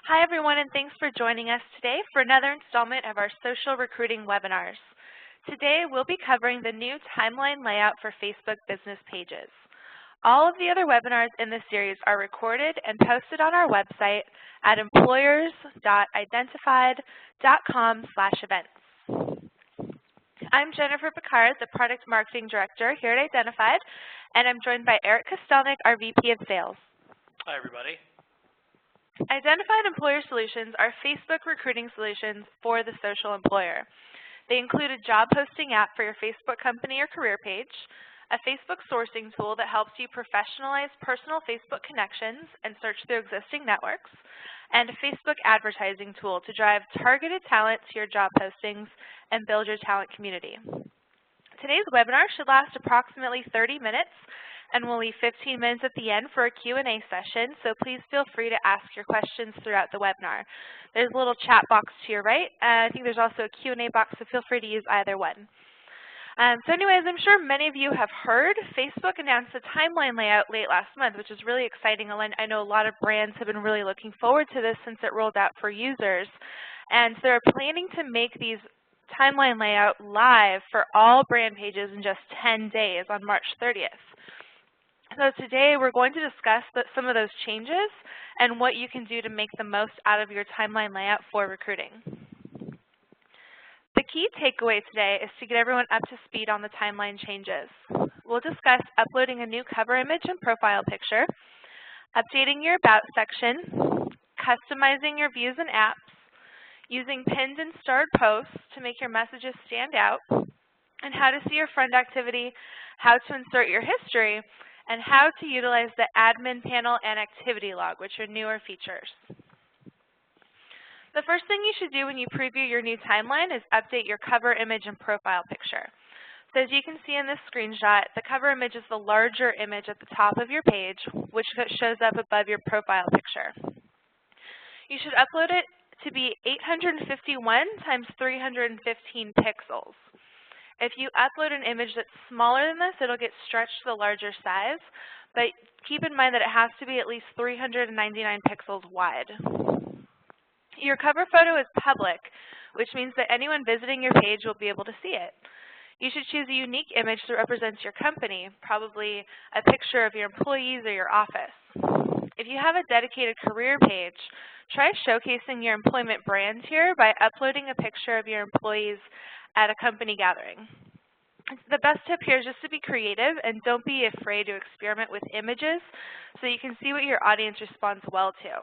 Hi everyone, and thanks for joining us today for another installment of our social recruiting webinars. Today we'll be covering the new timeline layout for Facebook business pages. All of the other webinars in this series are recorded and posted on our website at employers.identified.com/events. I'm Jennifer Picard, the Product Marketing Director here at Identified, and I'm joined by Eric Kostelnik, our VP of Sales. Hi everybody. Identified Employer Solutions are Facebook recruiting solutions for the social employer. They include a job posting app for your Facebook company or career page, a Facebook sourcing tool that helps you professionalize personal Facebook connections and search through existing networks, and a Facebook advertising tool to drive targeted talent to your job postings and build your talent community. Today's webinar should last approximately 30 minutes, and we'll leave 15 minutes at the end for a Q&A session, so please feel free to ask your questions throughout the webinar. There's a little chat box to your right, and I think there's also a Q&A box, so feel free to use either one. So anyways, I'm sure many of you have heard Facebook announced a timeline layout late last month, which is really exciting. I know a lot of brands have been really looking forward to this since it rolled out for users. And so they're planning to make these timeline layout live for all brand pages in just 10 days on March 30th. So today we're going to discuss some of those changes and what you can do to make the most out of your timeline layout for recruiting. The key takeaway today is to get everyone up to speed on the timeline changes. We'll discuss uploading a new cover image and profile picture, updating your About section, customizing your views and apps, using pinned and starred posts to make your messages stand out, and how to see your friend activity, how to insert your history, and how to utilize the admin panel and activity log, which are newer features. The first thing you should do when you preview your new timeline is update your cover image and profile picture. So as you can see in this screenshot, the cover image is the larger image at the top of your page, which shows up above your profile picture. You should upload it to be 851 times 315 pixels. If you upload an image that's smaller than this, it'll get stretched to the larger size, but keep in mind that it has to be at least 399 pixels wide. Your cover photo is public, which means that anyone visiting your page will be able to see it. You should choose a unique image that represents your company, probably a picture of your employees or your office. If you have a dedicated career page, try showcasing your employment brand here by uploading a picture of your employees at a company gathering. The best tip here is just to be creative and don't be afraid to experiment with images so you can see what your audience responds well to.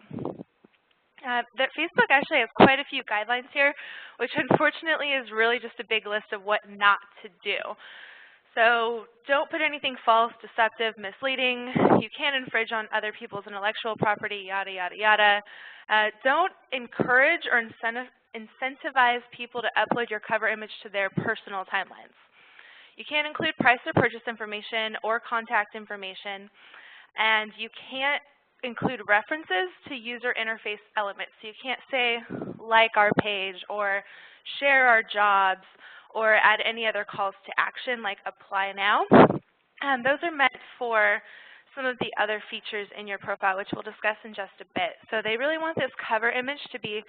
Facebook actually has quite a few guidelines here, which unfortunately is really just a big list of what not to do. So don't put anything false, deceptive, misleading. You can't infringe on other people's intellectual property, yada, yada, yada. Don't encourage or incentivize people to upload your cover image to their personal timelines. You can't include price or purchase information or contact information, and you can't include references to user interface elements. So you can't say like our page or share our jobs or add any other calls to action like apply now. Those are meant for some of the other features in your profile, which we'll discuss in just a bit. So they really want this cover image to be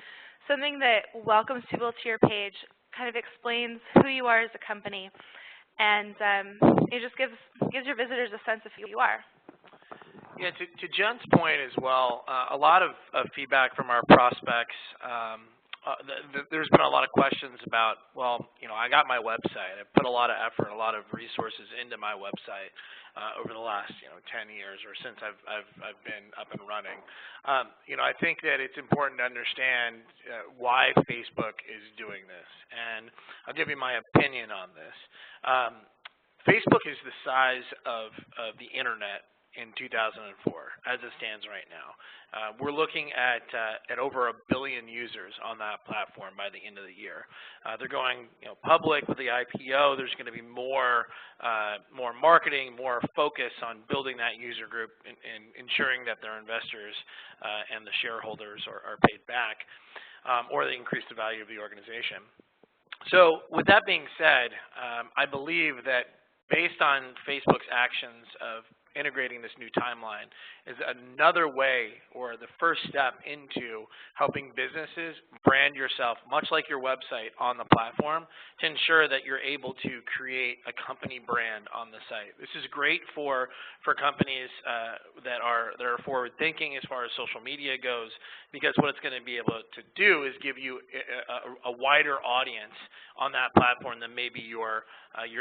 something that welcomes people to your page, kind of explains who you are as a company, and it just gives your visitors a sense of who you are. Yeah, to Jen's point as well, a lot of feedback from our prospects. There's been a lot of questions about, well, you know, I got my website. I put a lot of effort, a lot of resources into my website over the last, 10 years or since I've been up and running. I think that it's important to understand why Facebook is doing this, and I'll give you my opinion on this. Facebook is the size of the internet in 2004, as it stands right now. We're looking at over 1 billion users on that platform by the end of the year. They're going public with the IPO. There's going to be more marketing, more focus on building that user group and ensuring that their investors and the shareholders are paid back, or they increase the value of the organization. So with that being said, I believe that based on Facebook's actions of integrating this new timeline is another way, or the first step into helping businesses brand yourself, much like your website, on the platform to ensure that you're able to create a company brand on the site. This is great for companies that are forward thinking as far as social media goes, because what it's going to be able to do is give you a wider audience on that platform than maybe your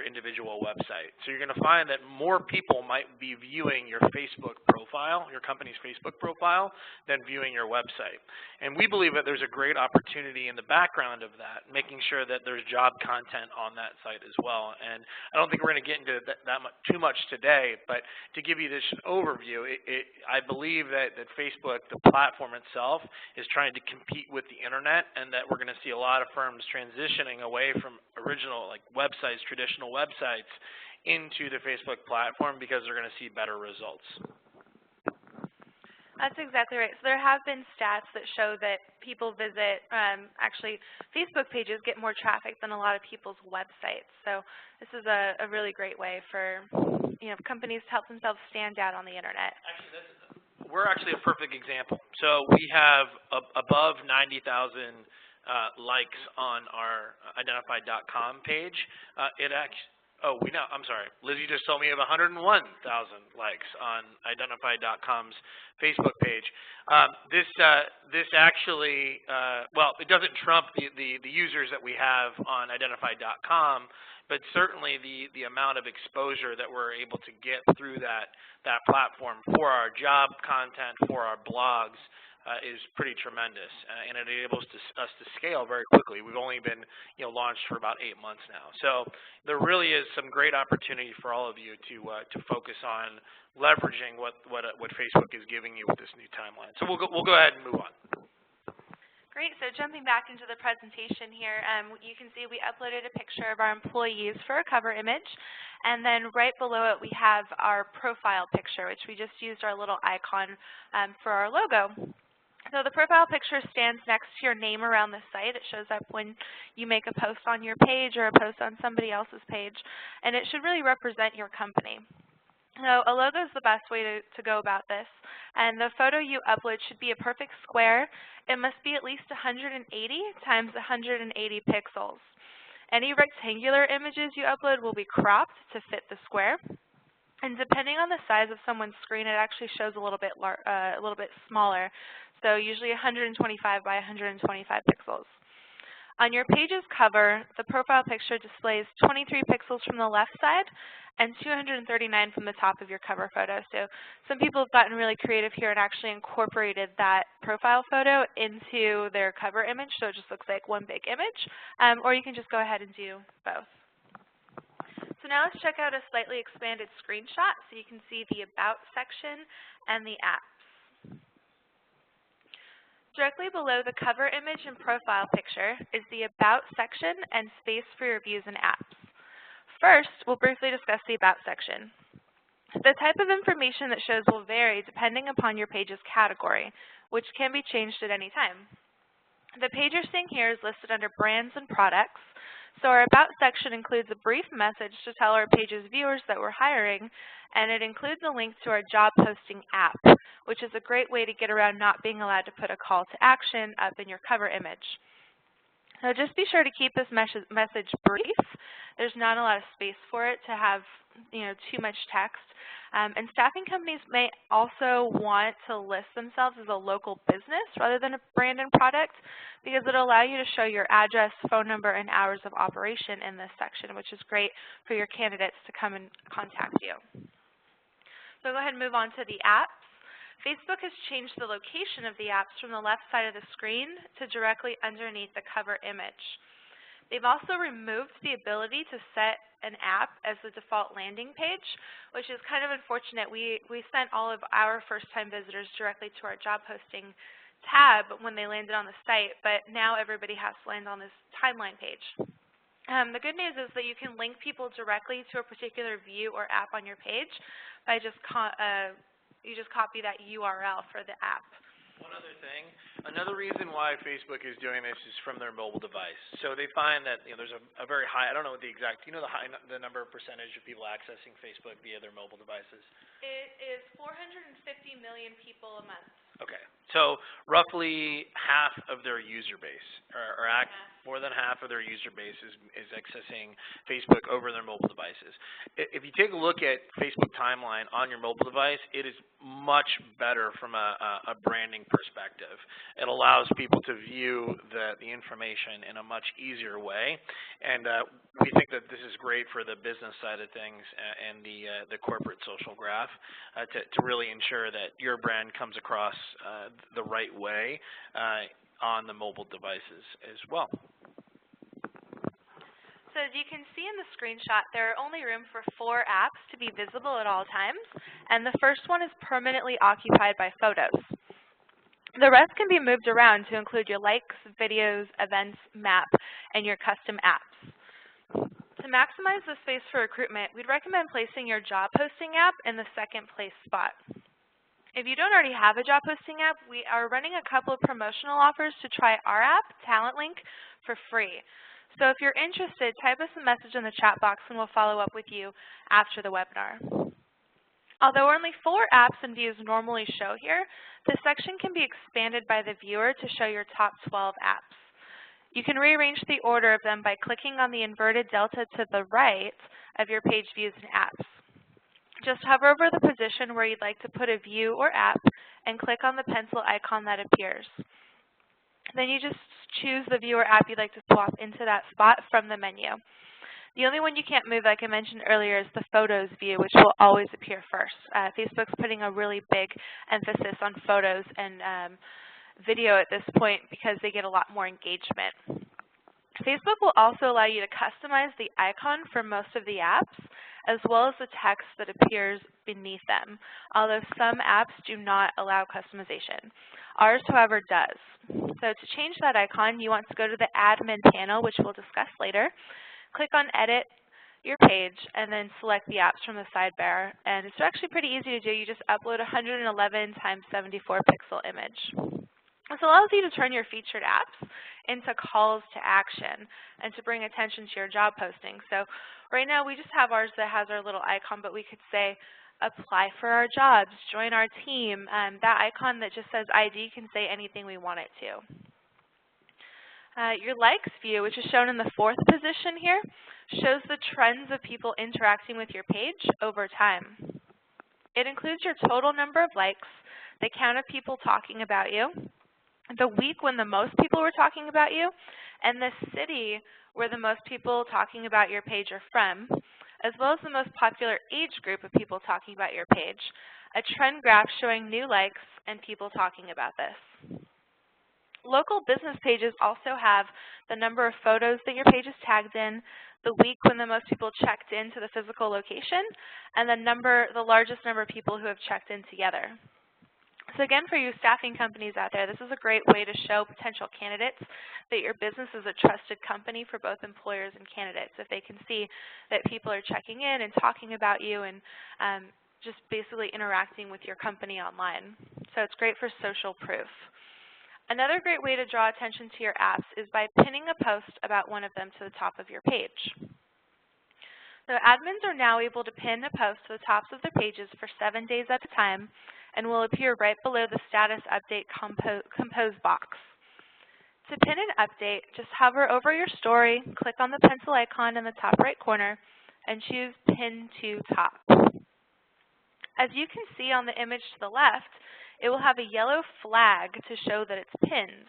individual website. So you're going to find that more people might be viewing your Facebook profile, your company's Facebook profile, than viewing your website. And we believe that there's a great opportunity in the background of that, making sure that there's job content on that site as well. And I don't think we're going to get into too much today, but to give you this overview, I believe that Facebook, the platform itself, is trying to compete with the internet, and that we're going to see a lot of firms transitioning away from original websites, traditional websites, into the Facebook platform because they're going to see better results. That's exactly right. So there have been stats that show that people visit, actually, Facebook pages get more traffic than a lot of people's websites. So this is a really great way for companies to help themselves stand out on the internet. Actually, we're actually a perfect example. So we have above 90,000 likes on our identify.com page. I'm sorry. Lizzie just told me of 101,000 likes on identify.com's Facebook page. This actually, it doesn't trump the users that we have on identify.com, but certainly the amount of exposure that we're able to get through that platform for our job content, for our blogs, is pretty tremendous, and it enables us to scale very quickly. We've only been launched for about 8 months now, so there really is some great opportunity for all of you to focus on leveraging what Facebook is giving you with this new timeline. So we'll go ahead and move on. Great. So jumping back into the presentation here, you can see we uploaded a picture of our employees for a cover image, and then right below it we have our profile picture, which we just used our little icon for our logo. So the profile picture stands next to your name around the site. It shows up when you make a post on your page or a post on somebody else's page, and it should really represent your company. So a logo is the best way to go about this, and the photo you upload should be a perfect square. It must be at least 180 times 180 pixels. Any rectangular images you upload will be cropped to fit the square. And depending on the size of someone's screen, it actually shows a little bit smaller. So usually 125 by 125 pixels. On your page's cover, the profile picture displays 23 pixels from the left side and 239 from the top of your cover photo. So some people have gotten really creative here and actually incorporated that profile photo into their cover image, so it just looks like one big image, or you can just go ahead and do both. So now let's check out a slightly expanded screenshot so you can see the About section and the apps. Directly below the cover image and profile picture is the About section and space for your views and apps. First, we'll briefly discuss the About section. The type of information that shows will vary depending upon your page's category, which can be changed at any time. The page you're seeing here is listed under Brands and Products, so our About section includes a brief message to tell our page's viewers that we're hiring, and it includes a link to our job posting app, which is a great way to get around not being allowed to put a call to action up in your cover image. So just be sure to keep this message brief. There's not a lot of space for it to have too much text. And staffing companies may also want to list themselves as a local business rather than a brand and product, because it'll allow you to show your address, phone number, and hours of operation in this section, which is great for your candidates to come and contact you. So go ahead and move on to the apps. Facebook has changed the location of the apps from the left side of the screen to directly underneath the cover image. They've also removed the ability to set an app as the default landing page, which is kind of unfortunate. We sent all of our first-time visitors directly to our job posting tab when they landed on the site, but now everybody has to land on this timeline page. The good news is that you can link people directly to a particular view or app on your page by just you just copy that URL for the app. One other thing, another reason why Facebook is doing this is from their mobile device. So they find that there's a very high, I don't know what the exact, the number of percentage of people accessing Facebook via their mobile devices? It is 450 million people a month. Okay, so roughly half of their user base, or more than half of their user base is accessing Facebook over their mobile devices. If you take a look at Facebook Timeline on your mobile device, it is much better from a branding perspective. It allows people to view the information in a much easier way, and we think that this is great for the business side of things and the corporate social graph to really ensure that your brand comes across the right way on the mobile devices as well. So as you can see in the screenshot, there are only room for 4 apps to be visible at all times, and the first one is permanently occupied by photos. The rest can be moved around to include your likes, videos, events, map, and your custom apps. To maximize the space for recruitment, we'd recommend placing your job posting app in the second place spot. If you don't already have a job posting app, we are running a couple of promotional offers to try our app, Talent Link, for free. So if you're interested, type us a message in the chat box and we'll follow up with you after the webinar. Although only 4 apps and views normally show here, this section can be expanded by the viewer to show your top 12 apps. You can rearrange the order of them by clicking on the inverted delta to the right of your page views and apps. Just hover over the position where you'd like to put a view or app and click on the pencil icon that appears. Then you just choose the view or app you'd like to swap into that spot from the menu. The only one you can't move, like I mentioned earlier, is the Photos view, which will always appear first. Facebook's putting a really big emphasis on photos and video at this point because they get a lot more engagement. Facebook will also allow you to customize the icon for most of the apps, as well as the text that appears beneath them, although some apps do not allow customization. Ours, however, does. So to change that icon, you want to go to the admin panel, which we'll discuss later. Click on Edit your page, and then select the apps from the sidebar. And it's actually pretty easy to do. You just upload a 111 × 74 pixel image. This allows you to turn your featured apps into calls to action and to bring attention to your job posting. So right now we just have ours that has our little icon, but we could say, apply for our jobs, join our team. That icon that just says ID can say anything we want it to. Your likes view, which is shown in the 4th position here, shows the trends of people interacting with your page over time. It includes your total number of likes, the count of people talking about you, the week when the most people were talking about you, and the city where the most people talking about your page are from, as well as the most popular age group of people talking about your page, a trend graph showing new likes and people talking about this. Local business pages also have the number of photos that your page is tagged in, the week when the most people checked into the physical location, and the largest number of people who have checked in together. So again, for you staffing companies out there, this is a great way to show potential candidates that your business is a trusted company for both employers and candidates. If they can see that people are checking in and talking about you and just basically interacting with your company online. So it's great for social proof. Another great way to draw attention to your apps is by pinning a post about one of them to the top of your page. So admins are now able to pin a post to the tops of their pages for 7 days at a time and will appear right below the status update compose box. To pin an update, just hover over your story, click on the pencil icon in the top right corner, and choose Pin to Top. As you can see on the image to the left, it will have a yellow flag to show that it's pinned.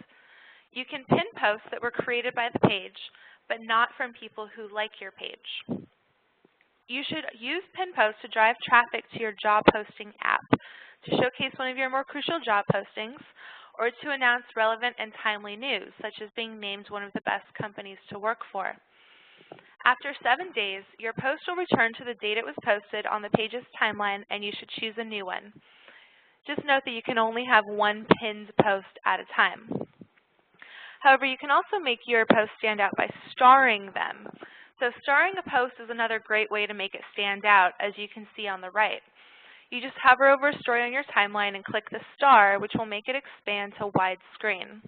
You can pin posts that were created by the page, but not from people who like your page. You should use pin posts to drive traffic to your job posting app, to showcase one of your more crucial job postings, or to announce relevant and timely news, such as being named one of the best companies to work for. After 7 days, your post will return to the date it was posted on the page's timeline, and you should choose a new one. Just note that you can only have one pinned post at a time. However, you can also make your post stand out by starring them. So starring a post is another great way to make it stand out, as you can see on the right. You just hover over a story on your timeline and click the star, which will make it expand to widescreen.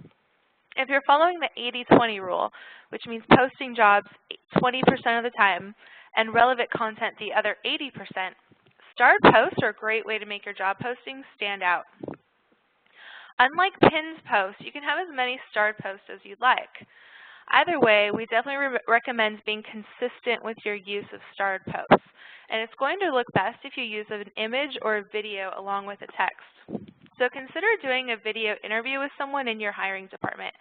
If you're following the 80-20 rule, which means posting jobs 20% of the time and relevant content the other 80%, starred posts are a great way to make your job postings stand out. Unlike pinned posts, you can have as many starred posts as you'd like. Either way, we definitely recommend being consistent with your use of starred posts. And it's going to look best if you use an image or a video along with a text. So consider doing a video interview with someone in your hiring department,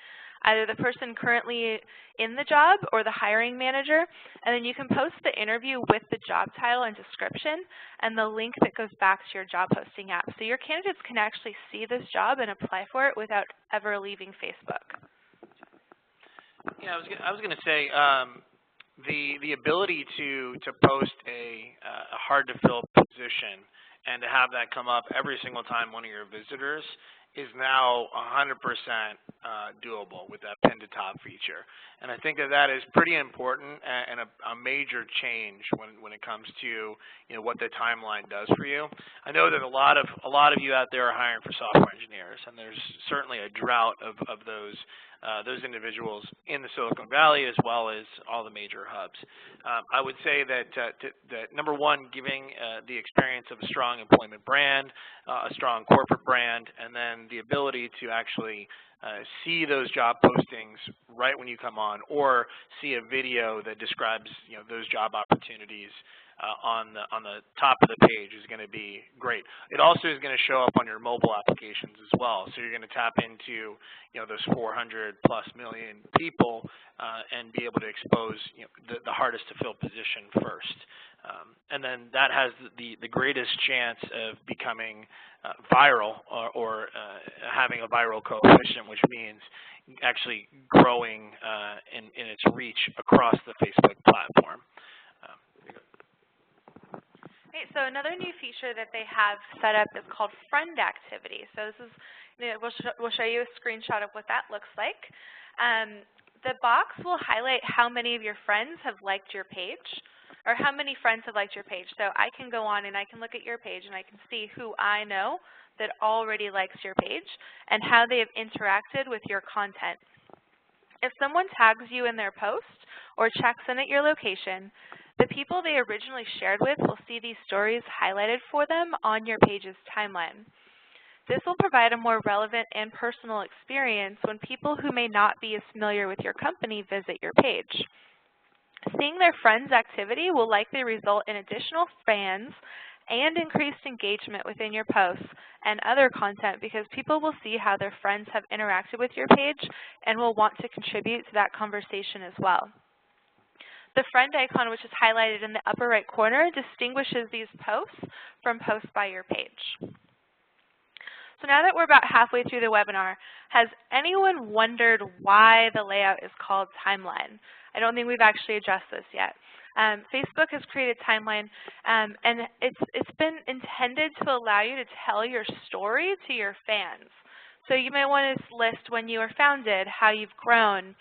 either the person currently in the job or the hiring manager, and then you can post the interview with the job title and description and the link that goes back to your job posting app. So your candidates can actually see this job and apply for it without ever leaving Facebook. Yeah, I was going to say the ability to post a hard-to-fill position and to have that come up every single time one of your visitors is now 100% doable with that pin to top feature. And I think that is pretty important and a major change when it comes to what the timeline does for you. I know that a lot of you out there are hiring for software engineers, and there's certainly a drought of those individuals in the Silicon Valley as well as all the major hubs. I would say that number one, giving the experience of a strong employment brand, a strong corporate brand, and then the ability to actually see those job postings right when you come on, or see a video that describes those job opportunities on the top of the page is going to be great. It also is going to show up on your mobile applications as well. So you're going to tap into those 400+ million people and be able to expose the hardest to fill position first. And then that has the greatest chance of becoming viral or having a viral coefficient, which means actually growing in its reach across the Facebook platform. Okay, so another new feature that they have set up is called Friend Activity. So this is, we'll show you a screenshot of what that looks like. The box will highlight how many of your friends have liked your page, or how many friends have liked your page. So I can go on and I can look at your page and I can see who I know that already likes your page and how they have interacted with your content. If someone tags you in their post or checks in at your location, the people they originally shared with will see these stories highlighted for them on your page's timeline. This will provide a more relevant and personal experience when people who may not be as familiar with your company visit your page. Seeing their friends' activity will likely result in additional fans and increased engagement within your posts and other content, because people will see how their friends have interacted with your page and will want to contribute to that conversation as well. The friend icon, which is highlighted in the upper right corner, distinguishes these posts from posts by your page. So now that we're about halfway through the webinar, has anyone wondered why the layout is called Timeline? I don't think we've actually addressed this yet. Facebook has created Timeline, and it's been intended to allow you to tell your story to your fans. So you may want to list when you were founded, how you've grown,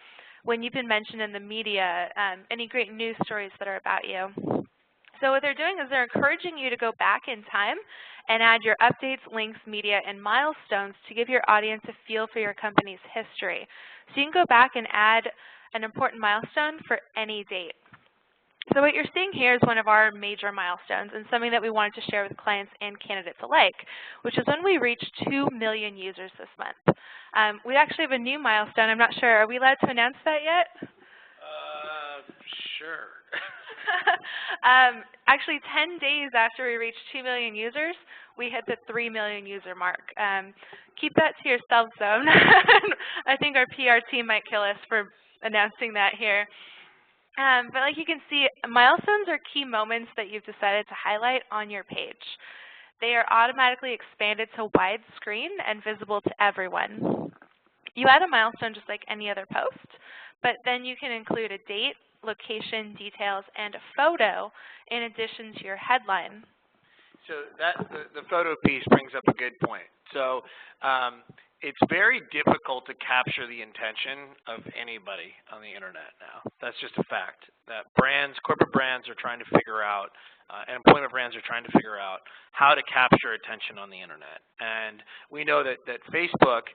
when you've been mentioned in the media, any great news stories that are about you. So what they're doing is they're encouraging you to go back in time and add your updates, links, media, and milestones to give your audience a feel for your company's history. So you can go back and add an important milestone for any date. So what you're seeing here is one of our major milestones, and something that we wanted to share with clients and candidates alike, which is when we reached 2 million users this month. We actually have a new milestone. I'm not sure. Are we allowed to announce that yet? Sure. Actually, 10 days after we reached 2 million users, we hit the 3 million user mark. Keep that to yourselves, though. I think our PR team might kill us for announcing that here. But like you can see, milestones are key moments that you've decided to highlight on your page. They are automatically expanded to widescreen and visible to everyone. You add a milestone just like any other post, but then you can include a date, location, details, and a photo in addition to your headline. So the photo piece brings up a good point. So it's very difficult to capture the intention of anybody on the internet now. That's just a fact. That corporate brands are trying to figure out and employment brands are trying to figure out how to capture attention on the internet. And we know that Facebook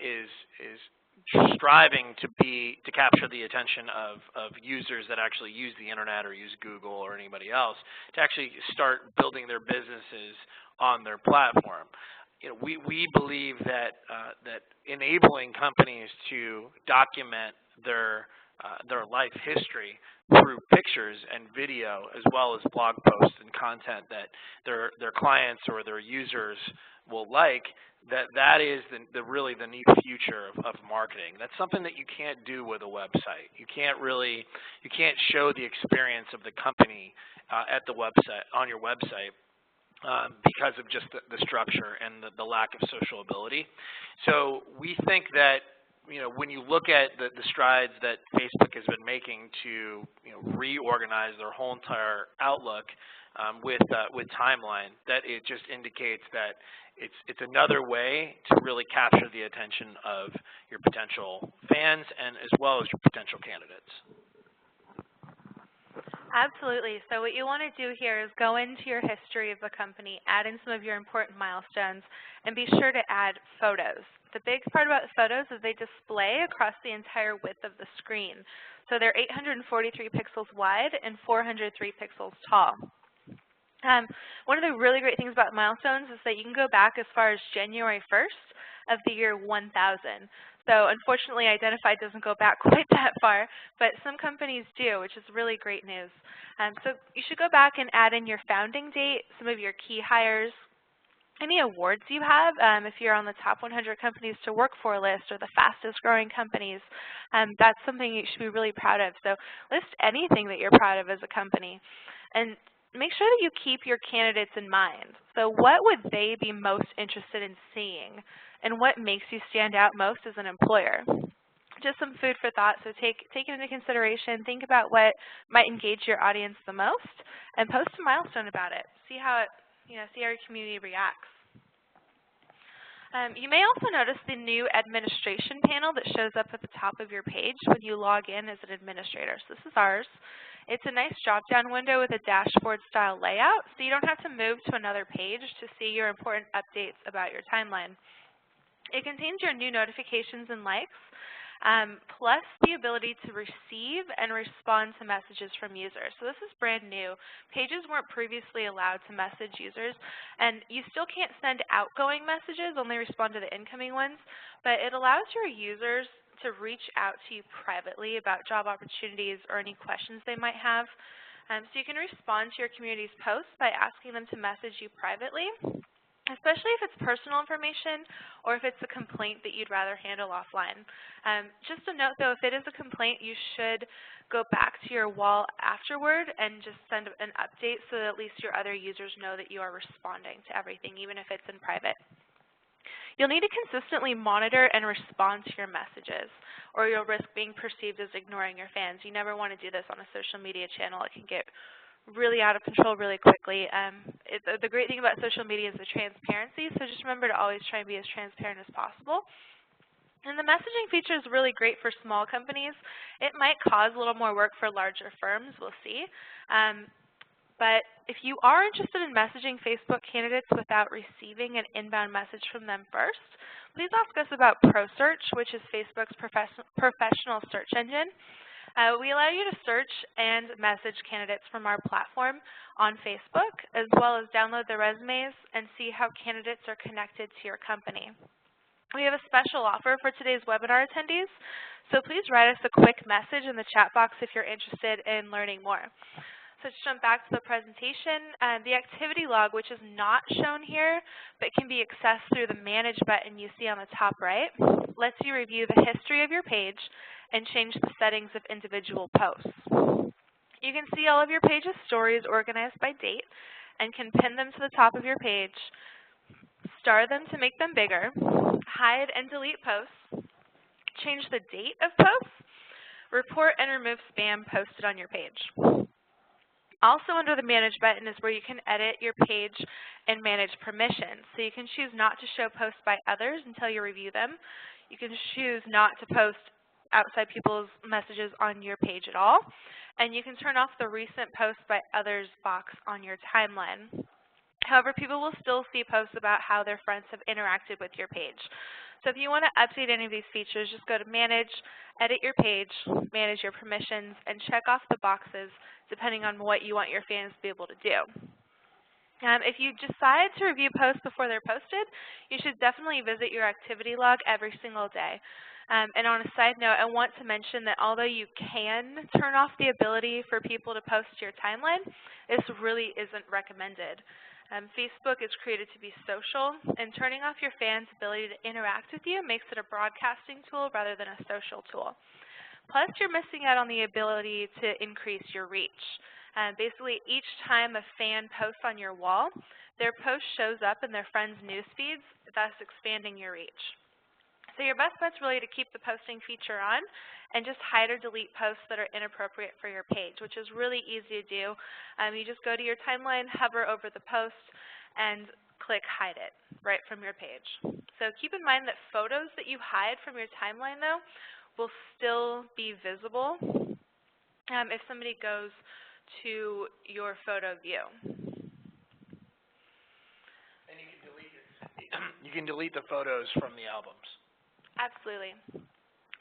is striving to capture the attention of users that actually use the internet or use Google or anybody else to actually start building their businesses on their platform. We believe that that enabling companies to document their life history through pictures and video, as well as blog posts and content that their clients or their users will like, that is really the neat future of marketing. That's something that you can't do with a website. You can't show the experience of the company at the website, on your website, because of just the structure and the lack of social ability. So we think that when you look at the strides that Facebook has been making to reorganize their whole entire outlook with Timeline, that it just indicates that it's another way to really capture the attention of your potential fans and as well as your potential candidates. Absolutely. So what you want to do here is go into your history of the company, add in some of your important milestones, and be sure to add photos. The big part about the photos is they display across the entire width of the screen. So they're 843 pixels wide and 403 pixels tall. One of the really great things about milestones is that you can go back as far as January 1st of the year 1000. So unfortunately, Identified doesn't go back quite that far, but some companies do, which is really great news. So you should go back and add in your founding date, some of your key hires, any awards you have, if you're on the top 100 companies to work for list or the fastest growing companies, that's something you should be really proud of. So list anything that you're proud of as a company. And make sure that you keep your candidates in mind. So what would they be most interested in seeing? And what makes you stand out most as an employer? Just some food for thought, so take it into consideration, think about what might engage your audience the most, and post a milestone about it. See how see how your community reacts. You may also notice the new administration panel that shows up at the top of your page when you log in as an administrator. So this is ours. It's a nice drop-down window with a dashboard-style layout, so you don't have to move to another page to see your important updates about your timeline. It contains your new notifications and likes, plus the ability to receive and respond to messages from users. So this is brand new. Pages weren't previously allowed to message users, and you still can't send outgoing messages, only respond to the incoming ones, but it allows your users to reach out to you privately about job opportunities or any questions they might have. So you can respond to your community's posts by asking them to message you privately, especially if it's personal information or if it's a complaint that you'd rather handle offline. Just a note though, if it is a complaint, you should go back to your wall afterward and just send an update so that at least your other users know that you are responding to everything, even if it's in private. You'll need to consistently monitor and respond to your messages, or you'll risk being perceived as ignoring your fans. You never want to do this on a social media channel. It can get really out of control really quickly. The great thing about social media is the transparency, so just remember to always try and be as transparent as possible. And the messaging feature is really great for small companies. It might cause a little more work for larger firms, we'll see. But if you are interested in messaging Facebook candidates without receiving an inbound message from them first, please ask us about ProSearch, which is Facebook's professional search engine. We allow you to search and message candidates from our platform on Facebook, as well as download their resumes and see how candidates are connected to your company. We have a special offer for today's webinar attendees, so please write us a quick message in the chat box if you're interested in learning more. So let's jump back to the presentation. The activity log, which is not shown here, but can be accessed through the Manage button you see on the top right, lets you review the history of your page and change the settings of individual posts. You can see all of your page's stories organized by date and can pin them to the top of your page, star them to make them bigger, hide and delete posts, change the date of posts, report and remove spam posted on your page. Also under the Manage button is where you can edit your page and manage permissions. So you can choose not to show posts by others until you review them. You can choose not to post outside people's messages on your page at all. and you can turn off the recent posts by others box on your timeline. However, people will still see posts about how their friends have interacted with your page. So if you want to update any of these features, just go to Manage, edit your page, manage your permissions, and check off the boxes depending on what you want your fans to be able to do. If you decide to review posts before they're posted, you should definitely visit your activity log every single day. And on a side note, I want to mention that although you can turn off the ability for people to post to your timeline, this really isn't recommended. Facebook is created to be social, and turning off your fans' ability to interact with you makes it a broadcasting tool rather than a social tool. Plus, you're missing out on the ability to increase your reach. Basically, each time a fan posts on your wall, their post shows up in their friends' news feeds, thus expanding your reach. So your best bet's really to keep the posting feature on and just hide or delete posts that are inappropriate for your page, which is really easy to do. You just go to your timeline, hover over the post, and click Hide It right from your page. So keep in mind that photos that you hide from your timeline, though, will still be visible if somebody goes to your photo view. And you can delete the photos from the albums. Absolutely.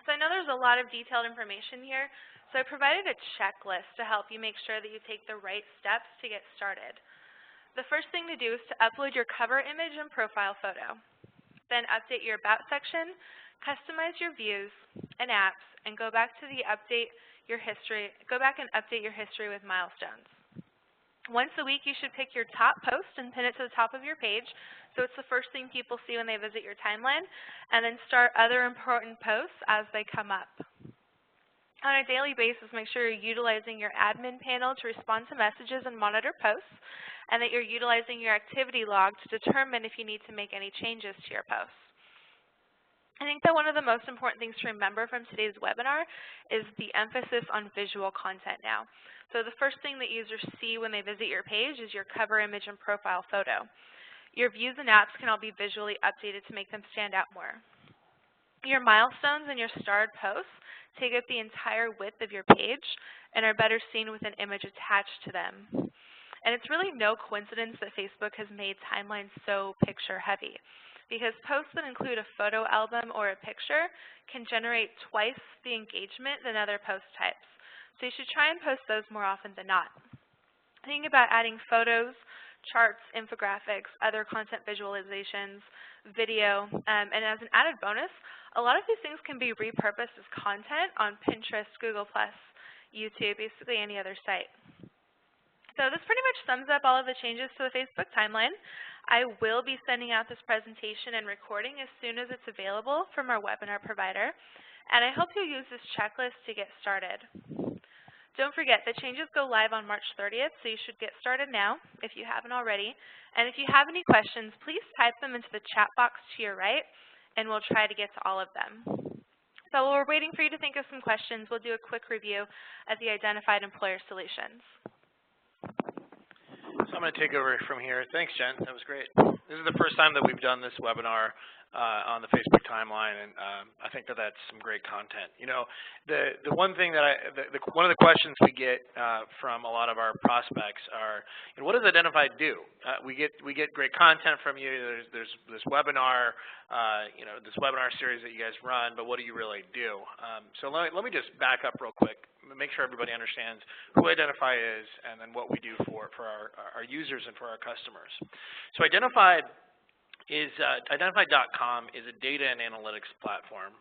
So I know there's a lot of detailed information here, so I provided a checklist to help you make sure that you take the right steps to get started. The first thing to do is to upload your cover image and profile photo. Then update your About section, customize your views and apps, and go back and update your history with milestones. Once a week, you should pick your top post and pin it to the top of your page, so it's the first thing people see when they visit your timeline, and then start other important posts as they come up. On a daily basis, make sure you're utilizing your admin panel to respond to messages and monitor posts, and that you're utilizing your activity log to determine if you need to make any changes to your posts. I think that one of the most important things to remember from today's webinar is the emphasis on visual content now. So the first thing that users see when they visit your page is your cover image and profile photo. Your views and apps can all be visually updated to make them stand out more. Your milestones and your starred posts take up the entire width of your page and are better seen with an image attached to them. And it's really no coincidence that Facebook has made timelines so picture heavy, because posts that include a photo album or a picture can generate twice the engagement than other post types. So you should try and post those more often than not. Think about adding photos, charts, infographics, other content visualizations, video, and as an added bonus, a lot of these things can be repurposed as content on Pinterest, Google+, YouTube, basically any other site. So this pretty much sums up all of the changes to the Facebook timeline. I will be sending out this presentation and recording as soon as it's available from our webinar provider, and I hope you'll use this checklist to get started. Don't forget, the changes go live on March 30th, so you should get started now if you haven't already. And if you have any questions, please type them into the chat box to your right, and we'll try to get to all of them. So while we're waiting for you to think of some questions, we'll do a quick review of the identified employer solutions. So I'm going to take over from here. Thanks, Jen. That was great. This is the first time that we've done this webinar on the Facebook timeline, and I think that that's some great content. You know, the one thing that one of the questions we get from a lot of our prospects are, you know, what does Identified do? We get great content from you. There's this webinar, you know, this webinar series that you guys run, but what do you really do? So let me just back up real quick, make sure everybody understands who Identify is, and then what we do for our users and for our customers. So Identified.com is a data and analytics platform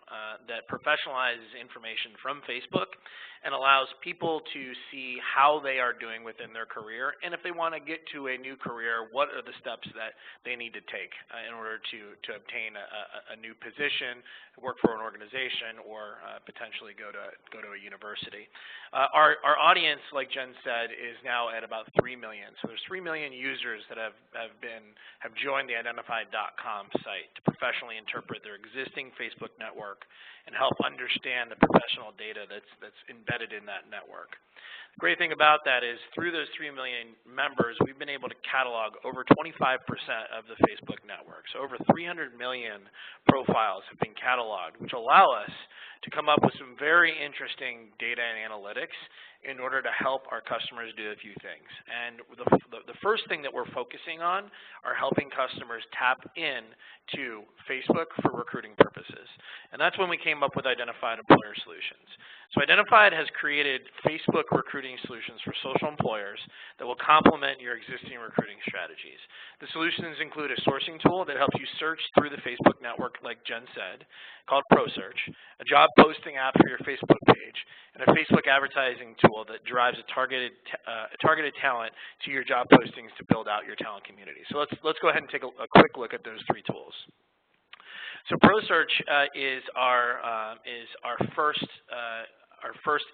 that professionalizes information from Facebook and allows people to see how they are doing within their career, and if they want to get to a new career, what are the steps that they need to take in order to obtain a new position, work for an organization, or potentially go to a university. Our audience, like Jen said, is now at about 3 million. So there's 3 million users that have joined the Identified.com site to professionally interpret their existing Facebook network and help understand the professional data that's embedded in that network. The great thing about that is through those 3 million members, we've been able to catalog over 25% of the Facebook network. So over 300 million profiles have been cataloged, which allow us to come up with some very interesting data and analytics in order to help our customers do a few things. And the first thing that we're focusing on are helping customers tap in to Facebook for recruiting purposes. And that's when we came up with Identified Employer Solutions. So Identified has created Facebook recruiting solutions for social employers that will complement your existing recruiting strategies. The solutions include a sourcing tool that helps you search through the Facebook network, like Jen said, called ProSearch, a job posting app for your Facebook page, and a Facebook advertising tool that drives a targeted talent to your job postings to build out your talent community. So let's go ahead and take a quick look at those three tools. So ProSearch is our first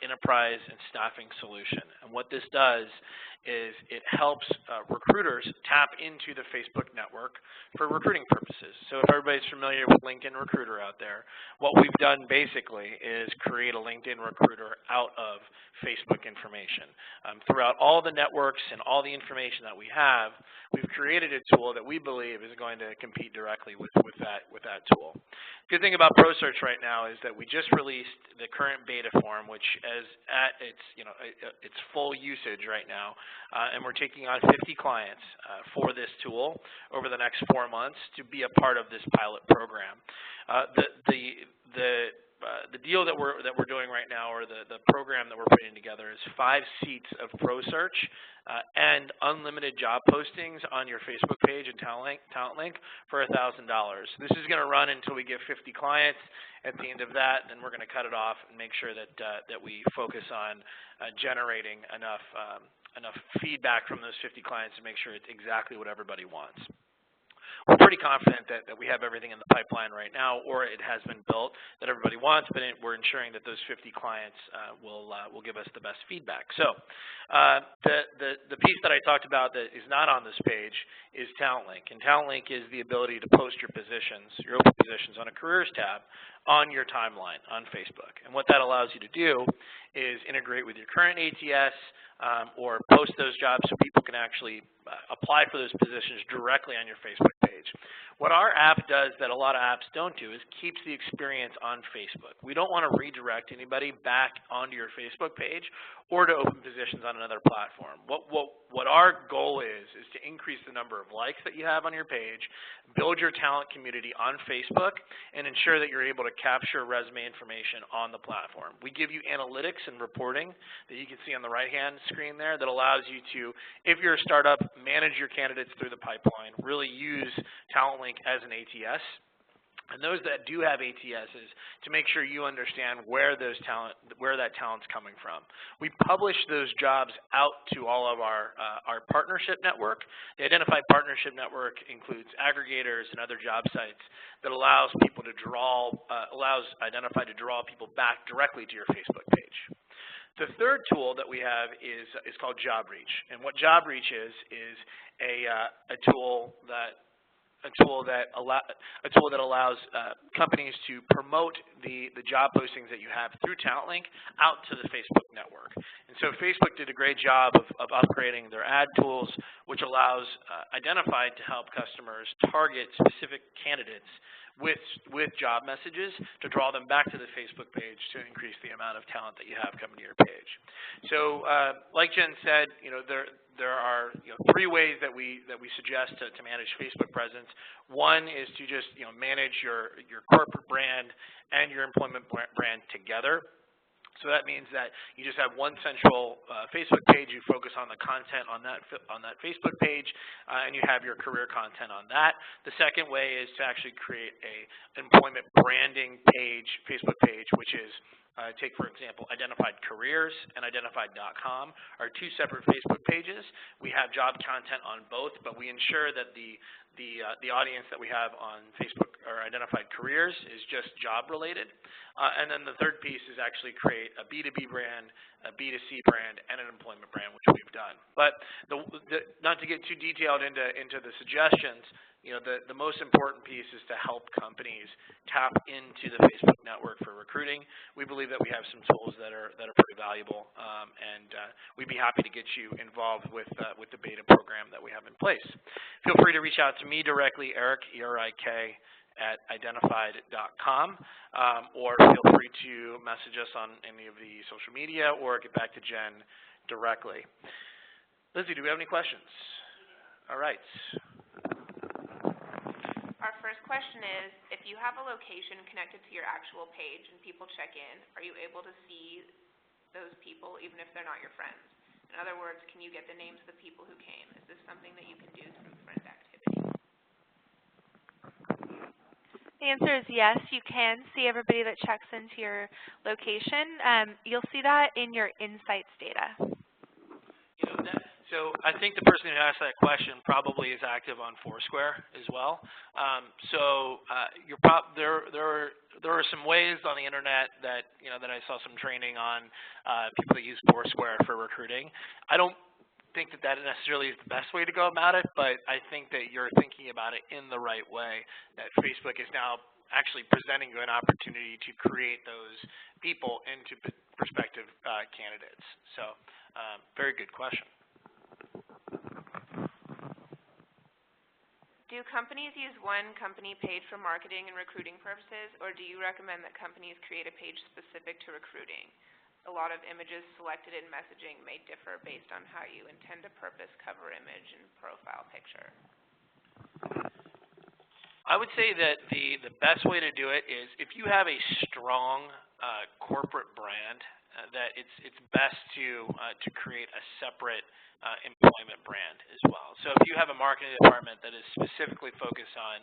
enterprise and staffing solution. And what this does is it helps recruiters tap into the Facebook network for recruiting purposes. So if everybody's familiar with LinkedIn Recruiter out there, what we've done basically is create a LinkedIn Recruiter out of Facebook information. Throughout all the networks and all the information that we have, we've created a tool that we believe is going to compete directly with that tool. Good thing about ProSearch right now is that we just released the current beta form, which is at its full usage right now, and we're taking on 50 clients for this tool over the next 4 months to be a part of this pilot program. The deal that we're doing right now, or the program that we're putting together, is 5 seats of ProSearch and unlimited job postings on your Facebook page and Talent Link for $1,000. This is going to run until we get 50 clients. At the end of that, then we're going to cut it off and make sure that we focus on generating enough feedback from those 50 clients to make sure it's exactly what everybody wants. We're pretty confident that we have everything in the pipeline right now, or it has been built that everybody wants, but we're ensuring that those 50 clients will give us the best feedback. So the piece that I talked about that is not on this page is Talent Link. And Talent Link is the ability to post your positions, your open positions, on a careers tab on your timeline on Facebook. And what that allows you to do is integrate with your current ATS or post those jobs so people can actually apply for those positions directly on your Facebook page. What our app does that a lot of apps don't do is keeps the experience on Facebook. We don't want to redirect anybody back onto your Facebook page or to open positions on another platform. What our goal is to increase the number of likes that you have on your page, build your talent community on Facebook, and ensure that you're able to capture resume information on the platform. We give you analytics and reporting that you can see on the right-hand screen there that allows you to, if you're a startup, manage your candidates through the pipeline, really use Talent Link as an ATS. And those that do have ATSs, to make sure you understand where that talent's coming from. We publish those jobs out to all of our partnership network. The Identified Partnership Network includes aggregators and other job sites that allows Identified to draw people back directly to your Facebook page. The third tool that we have is called JobReach, and what JobReach is a tool that allows companies to promote the job postings that you have through Talent Link out to the Facebook network. And so Facebook did a great job of upgrading their ad tools, which allows Identified to help customers target specific candidates with job messages to draw them back to the Facebook page to increase the amount of talent that you have coming to your page. So like Jen said, there are 3 ways that we suggest to manage Facebook presence. One is to just manage your corporate brand and your employment brand together. So that means that you just have one central Facebook page. You focus on the content on that Facebook page, and you have your career content on that. The second way is to actually create a employment branding page, Facebook page, which is take, for example, Identified Careers and Identified.com are 2 separate Facebook pages. We have job content on both, but we ensure that the audience that we have on Facebook or Identified Careers is just job related. And then the third piece is actually create a B2B brand, a B2C brand, and an employment brand, which we've done. But not to get too detailed into the suggestions, the most important piece is to help companies tap into the Facebook network for recruiting. We believe that we have some tools that are pretty valuable, and we'd be happy to get you involved with the beta program that we have in place. Feel free to reach out to me directly, Eric, E-R-I-K, @identified.com, or feel free to message us on any of the social media or get back to Jen directly. Lizzie, do we have any questions? All right. Our first question is, if you have a location connected to your actual page and people check in, are you able to see those people even if they're not your friends? In other words, can you get the names of the people who came? Is this something that you can do through friend activity? The answer is yes, you can see everybody that checks into your location. You'll see that in your insights data. So I think the person who asked that question probably is active on Foursquare as well. There are some ways on the internet that that I saw some training on people that use Foursquare for recruiting. I don't think that necessarily is the best way to go about it, but I think that you're thinking about it in the right way. That Facebook is now actually presenting you an opportunity to create those people into prospective candidates. So, very good question. Do companies use one company page for marketing and recruiting purposes, or do you recommend that companies create a page specific to recruiting? A lot of images selected in messaging may differ based on how you intend to purpose cover image and profile picture. I would say that the best way to do it is if you have a strong corporate brand, that it's best to create a separate employment brand as well. So if you have a marketing department that is specifically focused on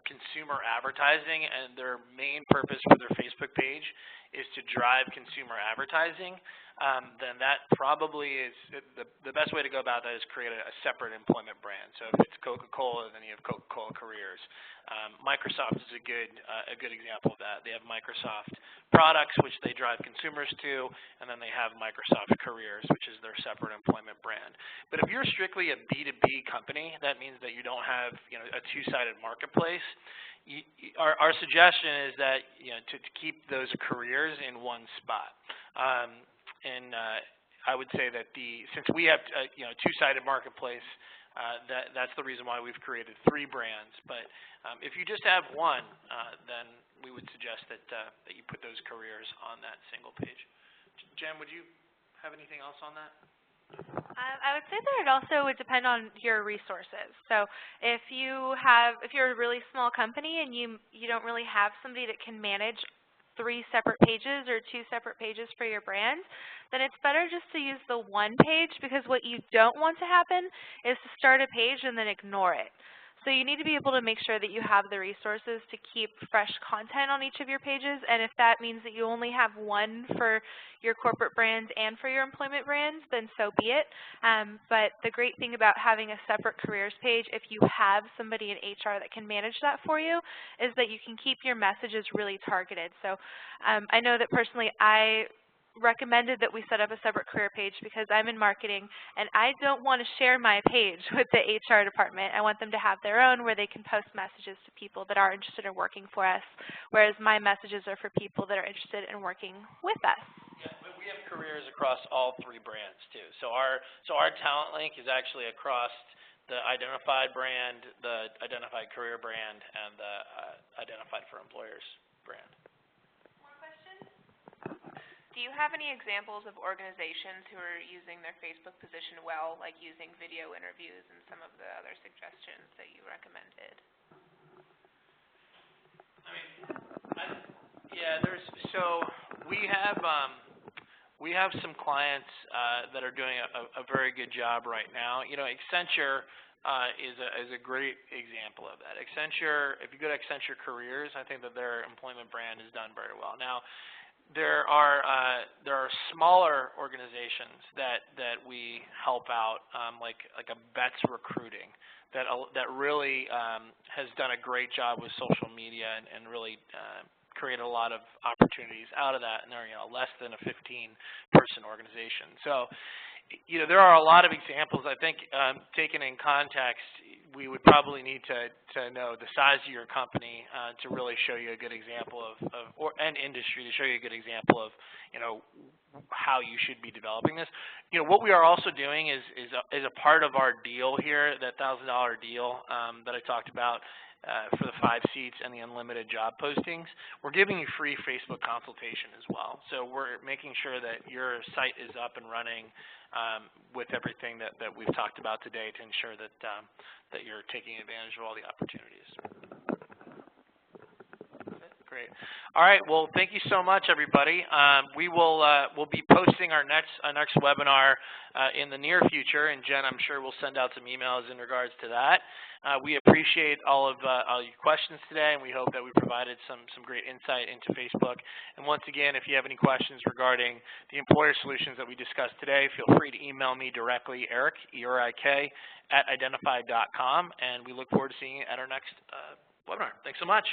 consumer advertising, and their main purpose for their Facebook page is to drive consumer advertising, then that probably is the best way to go about that is create a separate employment brand. So if it's Coca-Cola, then you have Coca-Cola Careers. Microsoft is a good example of that. They have Microsoft products, which they drive consumers to, and then they have Microsoft Careers, which is their separate employment brand. But if you're strictly a B2B company, that means that you don't have a two-sided marketplace. Our suggestion is that to keep those careers in one spot. I would say that since we have a two-sided marketplace, that's the reason why we've created 3 brands. But if you just have one, then we would suggest that you put those careers on that single page. Jen, would you have anything else on that? I would say that it also would depend on your resources. So if you're a really small company and you don't really have somebody that can manage 3 separate pages or 2 separate pages for your brand, then it's better just to use the one page, because what you don't want to happen is to start a page and then ignore it. So you need to be able to make sure that you have the resources to keep fresh content on each of your pages, and if that means that you only have one for your corporate brand and for your employment brand, then so be it. But the great thing about having a separate careers page, if you have somebody in HR that can manage that for you, is that you can keep your messages really targeted. So I know that personally I recommended that we set up a separate career page because I'm in marketing and I don't want to share my page with the HR department. I want them to have their own where they can post messages to people that are interested in working for us, whereas my messages are for people that are interested in working with us. Yeah, but we have careers across all 3 brands too. So our talent link is actually across the Identified brand, the Identified Career brand, and the Identified for Employers brand. Do you have any examples of organizations who are using their Facebook position well, like using video interviews and some of the other suggestions that you recommended? We have some clients that are doing a very good job right now. Accenture is a great example of that. Accenture, if you go to Accenture Careers, I think that their employment brand is done very well. Now, there are smaller organizations that we help out, like a Bets Recruiting, that really has done a great job with social media and really created a lot of opportunities out of that, and they're less than a 15-person organization. So there are a lot of examples. I think taken in context, we would probably need to know the size of your company to really show you a good example and industry to show you a good example of how you should be developing this. What we are also doing is a part of our deal here, that $1,000 deal that I talked about. for the 5 seats and the unlimited job postings, we're giving you free Facebook consultation as well. So we're making sure that your site is up and running with everything that we've talked about today to ensure that that you're taking advantage of all the opportunities. Great. All right. Well, thank you so much, everybody. We'll be posting our next webinar in the near future, and Jen, I'm sure will send out some emails in regards to that. We appreciate all your questions today, and we hope that we provided some great insight into Facebook. And once again, if you have any questions regarding the employer solutions that we discussed today, feel free to email me directly, Eric, E-R-I-K, @identify.com, and we look forward to seeing you at our next webinar. Thanks so much.